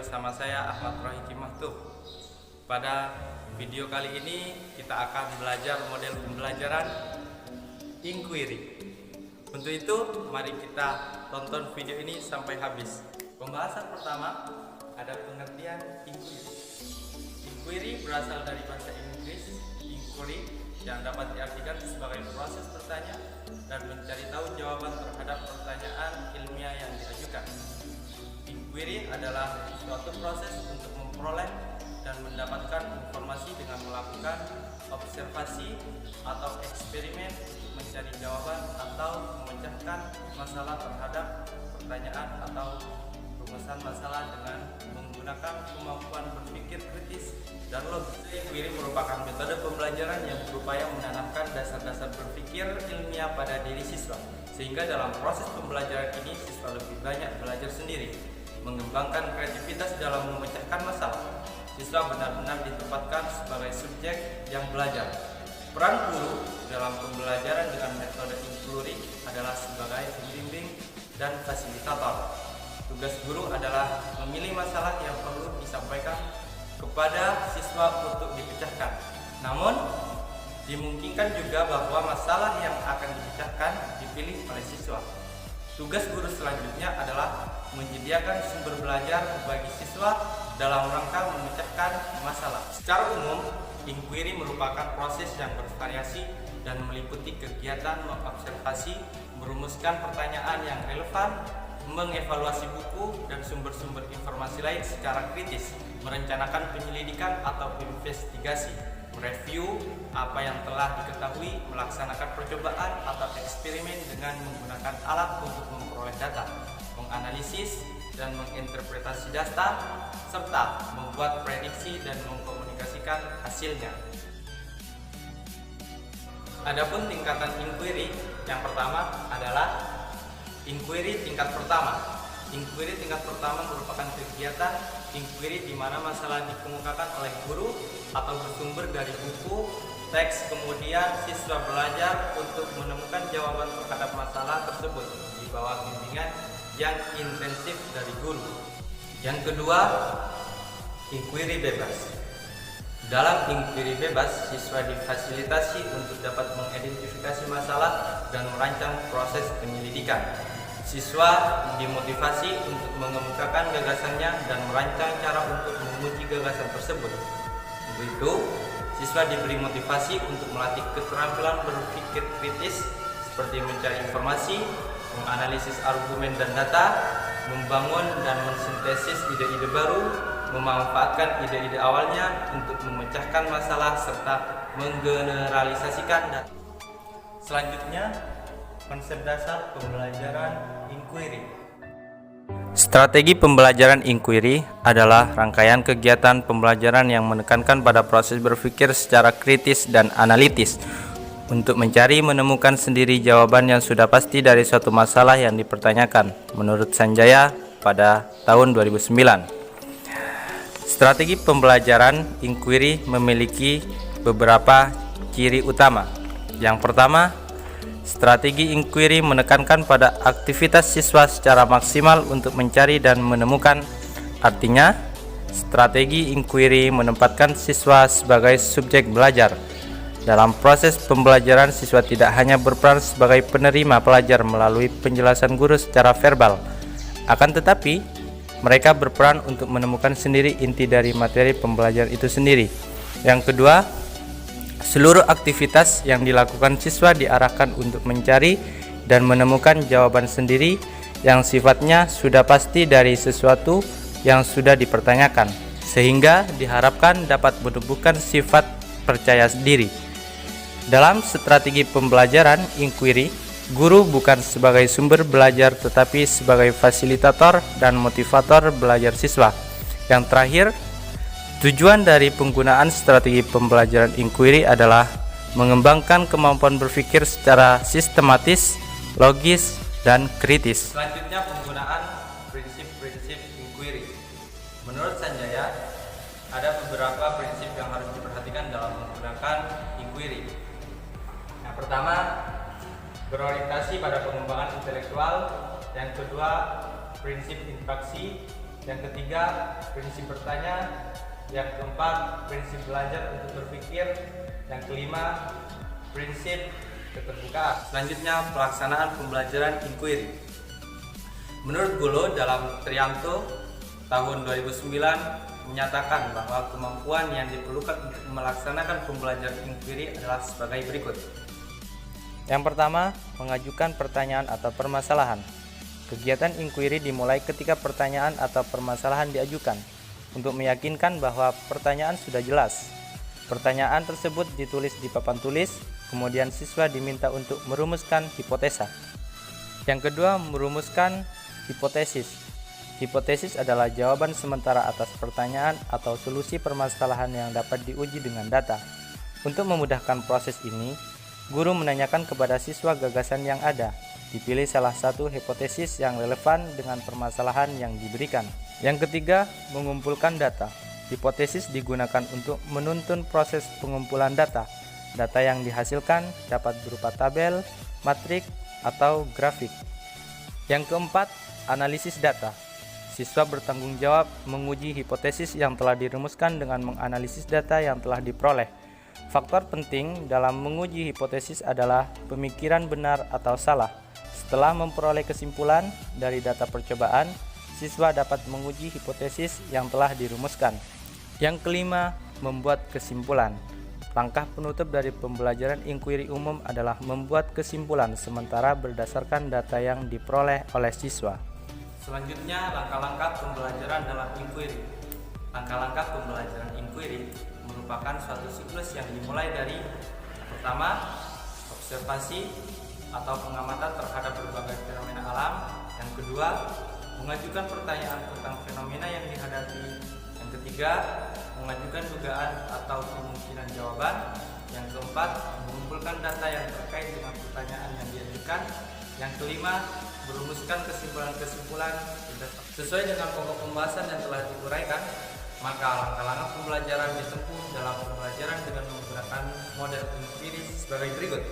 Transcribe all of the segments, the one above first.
bersama saya Ahmad Rohiki Mahtuh. Pada video kali ini kita akan belajar model pembelajaran inquiry. Untuk itu mari kita tonton video ini sampai habis. Pembahasan pertama ada pengertian inquiry. Inquiry berasal dari bahasa Inggris inquiry yang dapat diartikan sebagai proses bertanya dan mencari tahu jawaban terhadap pertanyaan ilmiah yang diajukan. Inquiry adalah suatu proses untuk memperoleh dan mendapatkan informasi dengan melakukan observasi atau eksperimen untuk mencari jawaban atau memecahkan masalah terhadap pertanyaan atau rumusan masalah dengan menggunakan kemampuan berpikir kritis dan logis. Inquiry merupakan metode pembelajaran yang berupaya menanamkan dasar-dasar berpikir ilmiah pada diri siswa, sehingga dalam proses pembelajaran ini siswa lebih banyak belajar sendiri, mengembangkan kreativitas dalam memecahkan masalah. Siswa benar-benar ditempatkan sebagai subjek yang belajar. Peran guru dalam pembelajaran dengan metode inquiry adalah sebagai pembimbing dan fasilitator. Tugas guru adalah memilih masalah yang perlu disampaikan kepada siswa untuk dipecahkan. Namun, dimungkinkan juga bahwa masalah yang akan dipecahkan dipilih oleh siswa. Tugas guru selanjutnya adalah menyediakan sumber belajar bagi siswa dalam rangka memecahkan masalah. Secara umum, inquiry merupakan proses yang bervariasi dan meliputi kegiatan mengobservasi, merumuskan pertanyaan yang relevan, mengevaluasi buku dan sumber-sumber informasi lain secara kritis, merencanakan penyelidikan atau investigasi, mereview apa yang telah diketahui, melaksanakan percobaan atau eksperimen dengan menggunakan alat untuk memperoleh data, menganalisis dan menginterpretasi data, serta membuat prediksi dan mengkomunikasikan hasilnya. Adapun tingkatan inquiry, yang pertama adalah inquiry tingkat pertama. Inquiry tingkat pertama merupakan kegiatan inquiry di mana masalah dikemukakan oleh guru atau bersumber dari buku, teks, kemudian siswa belajar untuk menemukan jawaban terhadap masalah tersebut di bawah bimbingan yang intensif dari guru. Yang kedua, inquiry bebas. Dalam inquiry bebas, siswa difasilitasi untuk dapat mengidentifikasi masalah dan merancang proses penyelidikan. Siswa dimotivasi untuk mengemukakan gagasannya dan merancang cara untuk menguji gagasan tersebut. Untuk itu, siswa diberi motivasi untuk melatih keterampilan berpikir kritis seperti mencari informasi, menganalisis argumen dan data, membangun dan mensintesis ide-ide baru, memanfaatkan ide-ide awalnya untuk memecahkan masalah serta menggeneralisasikan data. Selanjutnya, konsep dasar pembelajaran inquiry. Strategi pembelajaran inquiry adalah rangkaian kegiatan pembelajaran yang menekankan pada proses berpikir secara kritis dan analitis untuk mencari menemukan sendiri jawaban yang sudah pasti dari suatu masalah yang dipertanyakan, menurut Sanjaya pada tahun 2009. Strategi pembelajaran inquiry memiliki beberapa ciri utama. Yang pertama, strategi inquiry menekankan pada aktivitas siswa secara maksimal untuk mencari dan menemukan. Artinya, strategi inquiry menempatkan siswa sebagai subjek belajar. Dalam proses pembelajaran, siswa tidak hanya berperan sebagai penerima pelajar melalui penjelasan guru secara verbal, akan tetapi mereka berperan untuk menemukan sendiri inti dari materi pembelajaran itu sendiri. Yang kedua, seluruh aktivitas yang dilakukan siswa diarahkan untuk mencari dan menemukan jawaban sendiri yang sifatnya sudah pasti dari sesuatu yang sudah dipertanyakan, sehingga diharapkan dapat menumbuhkan sifat percaya diri. Dalam strategi pembelajaran inquiry, guru bukan sebagai sumber belajar tetapi sebagai fasilitator dan motivator belajar siswa. Yang terakhir, tujuan dari penggunaan strategi pembelajaran inquiry adalah mengembangkan kemampuan berpikir secara sistematis, logis, dan kritis. Selanjutnya, penggunaan prinsip-prinsip inquiry. Menurut Sanjaya, ada beberapa prinsip yang harus diperhatikan dalam menggunakan inquiry. Yang pertama, berorientasi pada pengembangan intelektual. Yang kedua, prinsip interaksi. Yang ketiga, prinsip bertanya. Yang keempat, prinsip belajar untuk berpikir. Yang kelima, prinsip keterbukaan. Selanjutnya, pelaksanaan pembelajaran inquiry. Menurut Golo dalam Trianto tahun 2009 menyatakan bahwa kemampuan yang diperlukan untuk melaksanakan pembelajaran inquiry adalah sebagai berikut. Yang pertama, mengajukan pertanyaan atau permasalahan. Kegiatan inquiry dimulai ketika pertanyaan atau permasalahan diajukan untuk meyakinkan bahwa pertanyaan sudah jelas. Pertanyaan tersebut ditulis di papan tulis, kemudian siswa diminta untuk merumuskan hipotesa. Yang kedua, merumuskan hipotesis. Hipotesis adalah jawaban sementara atas pertanyaan atau solusi permasalahan yang dapat diuji dengan data. Untuk memudahkan proses ini, guru menanyakan kepada siswa gagasan yang ada. Dipilih salah satu hipotesis yang relevan dengan permasalahan yang diberikan. Yang ketiga, mengumpulkan data. Hipotesis digunakan untuk menuntun proses pengumpulan data. Data yang dihasilkan dapat berupa tabel, matrik, atau grafik. Yang keempat, analisis data. Siswa bertanggung jawab menguji hipotesis yang telah dirumuskan dengan menganalisis data yang telah diperoleh. Faktor penting dalam menguji hipotesis adalah pemikiran benar atau salah. Setelah memperoleh kesimpulan dari data percobaan, siswa dapat menguji hipotesis yang telah dirumuskan. Yang kelima, membuat kesimpulan. Langkah penutup dari pembelajaran inquiry umum adalah membuat kesimpulan sementara berdasarkan data yang diperoleh oleh siswa. Selanjutnya, langkah-langkah pembelajaran dalam inquiry. Langkah-langkah pembelajaran inquiry merupakan suatu siklus yang dimulai dari pertama, observasi atau pengamatan terhadap berbagai fenomena alam. Yang kedua, mengajukan pertanyaan tentang fenomena yang dihadapi. Yang ketiga, mengajukan dugaan atau kemungkinan jawaban. Yang keempat, mengumpulkan data yang terkait dengan pertanyaan yang diajukan. Yang kelima, merumuskan kesimpulan-kesimpulan sesuai dengan pokok pembahasan yang telah diuraikan. Maka langkah-langkah pembelajaran ditempuh dalam pembelajaran dengan menggunakan model inquiry sebagai berikut.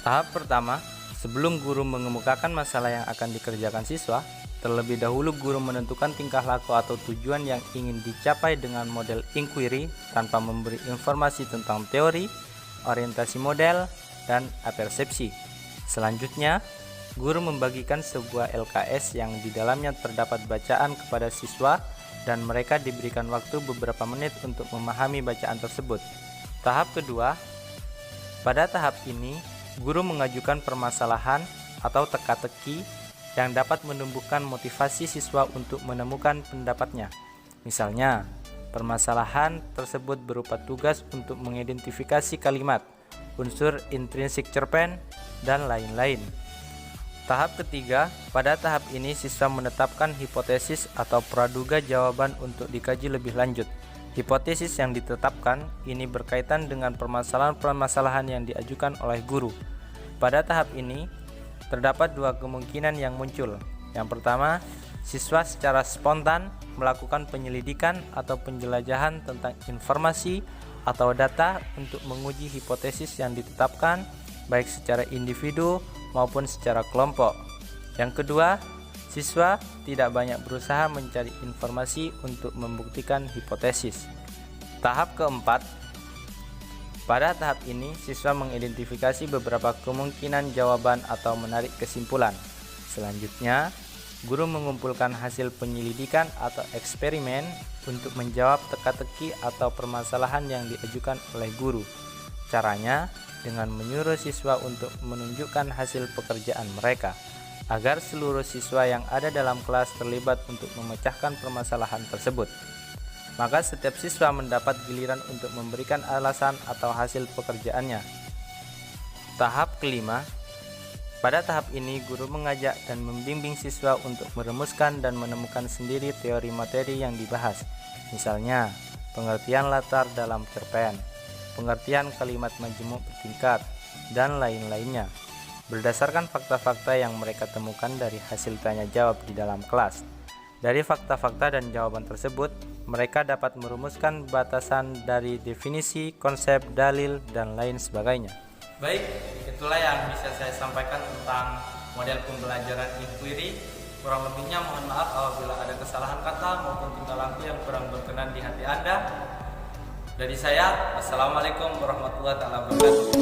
Tahap pertama, sebelum guru mengemukakan masalah yang akan dikerjakan siswa, terlebih dahulu guru menentukan tingkah laku atau tujuan yang ingin dicapai dengan model inquiry tanpa memberi informasi tentang teori, orientasi model, dan apersepsi. Selanjutnya, guru membagikan sebuah LKS yang di dalamnya terdapat bacaan kepada siswa dan mereka diberikan waktu beberapa menit untuk memahami bacaan tersebut. Tahap kedua, pada tahap ini, guru mengajukan permasalahan atau teka-teki yang dapat menumbuhkan motivasi siswa untuk menemukan pendapatnya. Misalnya, permasalahan tersebut berupa tugas untuk mengidentifikasi kalimat, unsur intrinsik cerpen, dan lain-lain. Tahap ketiga, pada tahap ini siswa menetapkan hipotesis atau praduga jawaban untuk dikaji lebih lanjut. Hipotesis yang ditetapkan ini berkaitan dengan permasalahan-permasalahan yang diajukan oleh guru. Pada tahap ini, terdapat dua kemungkinan yang muncul. Yang pertama, siswa secara spontan melakukan penyelidikan atau penjelajahan tentang informasi atau data untuk menguji hipotesis yang ditetapkan, baik secara individu maupun secara kelompok. Yang kedua, siswa tidak banyak berusaha mencari informasi untuk membuktikan hipotesis. Tahap keempat, pada tahap ini siswa mengidentifikasi beberapa kemungkinan jawaban atau menarik kesimpulan. Selanjutnya, guru mengumpulkan hasil penyelidikan atau eksperimen untuk menjawab teka-teki atau permasalahan yang diajukan oleh guru. Caranya dengan menyuruh siswa untuk menunjukkan hasil pekerjaan mereka, agar seluruh siswa yang ada dalam kelas terlibat untuk memecahkan permasalahan tersebut. Maka setiap siswa mendapat giliran untuk memberikan alasan atau hasil pekerjaannya. Tahap kelima, pada tahap ini guru mengajak dan membimbing siswa untuk merumuskan dan menemukan sendiri teori materi yang dibahas. Misalnya, pengertian latar dalam cerpen, pengertian kalimat majemuk bertingkat, dan lain-lainnya. Berdasarkan fakta-fakta yang mereka temukan dari hasil tanya jawab di dalam kelas. Dari fakta-fakta dan jawaban tersebut, mereka dapat merumuskan batasan dari definisi, konsep, dalil, dan lain sebagainya. Baik, itulah yang bisa saya sampaikan tentang model pembelajaran inquiry. Kurang lebihnya mohon maaf apabila ada kesalahan kata maupun tingkah laku yang kurang berkenan di hati Anda. Dari saya, wassalamualaikum warahmatullahi wabarakatuh.